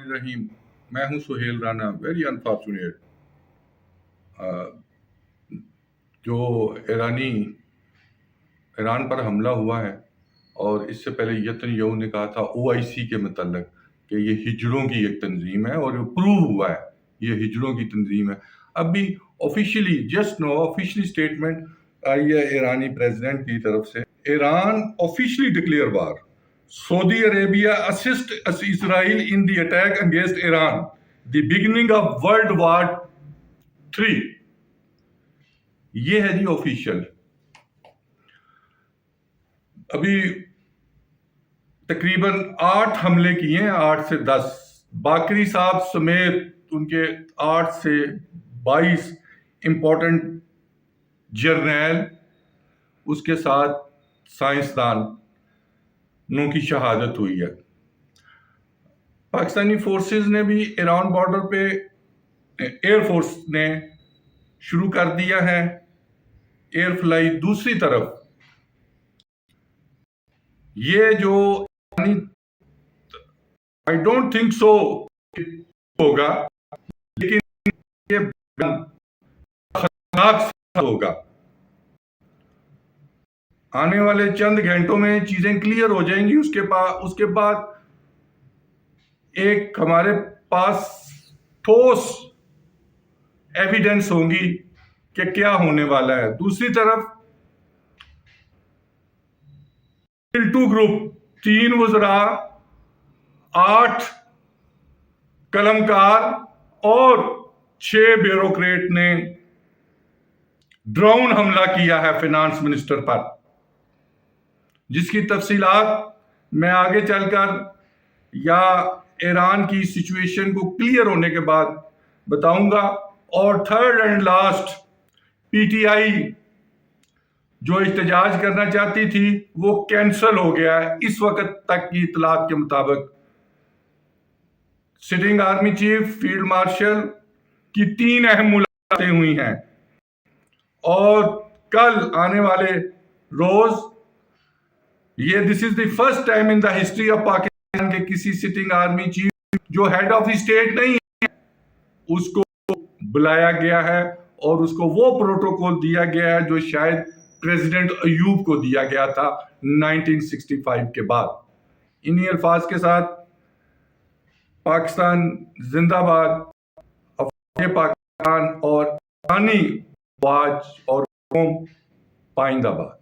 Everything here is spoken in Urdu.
الرحیم. میں ہوں سہیل رانا. ویری انفارچونیٹ جو ایران پر حملہ ہوا ہے، اور اس سے پہلے یتن یہو نے کہا تھا OIC کے متعلق کہ یہ ہجڑوں کی ایک تنظیم ہے، اور پروو ہوا ہے یہ ہجڑوں کی تنظیم ہے. اب بھی officially just no officially statement آئی ہے ایرانی پریزیڈنٹ کی طرف سے. Iran officially declare war. Saudi عربیہ assist Israel in the attack against Iran, the beginning of world war 3. یہ ہے جی آفیشیل. ابھی تقریباً 8 حملے کیے ہیں، 8 سے 10. باقری صاحب سمیت ان کے 8 سے 22 امپورٹنٹ جرنیل، اس کے ساتھ سائنسدانوں کی شہادت ہوئی ہے. پاکستانی فورسز نے بھی ایران بارڈر پہ ایئر فورس نے شروع کر دیا ہے ایئر فلائی. دوسری طرف یہ جو آئی ڈونٹ تھنک سو ہوگا، لیکن یہ خطرناک ہوگا. آنے والے چند گھنٹوں میں چیزیں کلیئر ہو جائیں گی. اس کے بعد ایک ہمارے پاس ٹھوس ایویڈنس ہوں گی کہ کیا ہونے والا ہے. دوسری طرف 2 گروپ، 3 وزراء، 8 قلمکار اور 6 بیوروکریٹ نے ڈرون حملہ کیا ہے فائنانس منسٹر پر، جس کی تفصیلات میں آگے چل کر یا ایران کی سچویشن کو کلیئر ہونے کے بعد بتاؤں گا. اور تھرڈ اینڈ لاسٹ، PTI جو احتجاج کرنا چاہتی تھی وہ کینسل ہو گیا ہے. اس وقت تک کی اطلاعات کے مطابق sitting army chief field marshal کی 3 اہم ملاقاتیں ہوئی ہیں، اور کل آنے والے روز this is the first time in the history of Pakistan کہ کسی سٹنگ آرمی چیف جو ہیڈ آف دی اسٹیٹ نہیں ہے اس کو بلایا گیا ہے، اور اس کو وہ پروٹوکول دیا گیا ہے جو شاید پریزیڈنٹ ایوب کو دیا گیا تھا 1965 کے بعد. انہی الفاظ کے ساتھ پاکستان زندہ باد، افواج پاکستان اور پانی واج اور قوم پائندہ باد.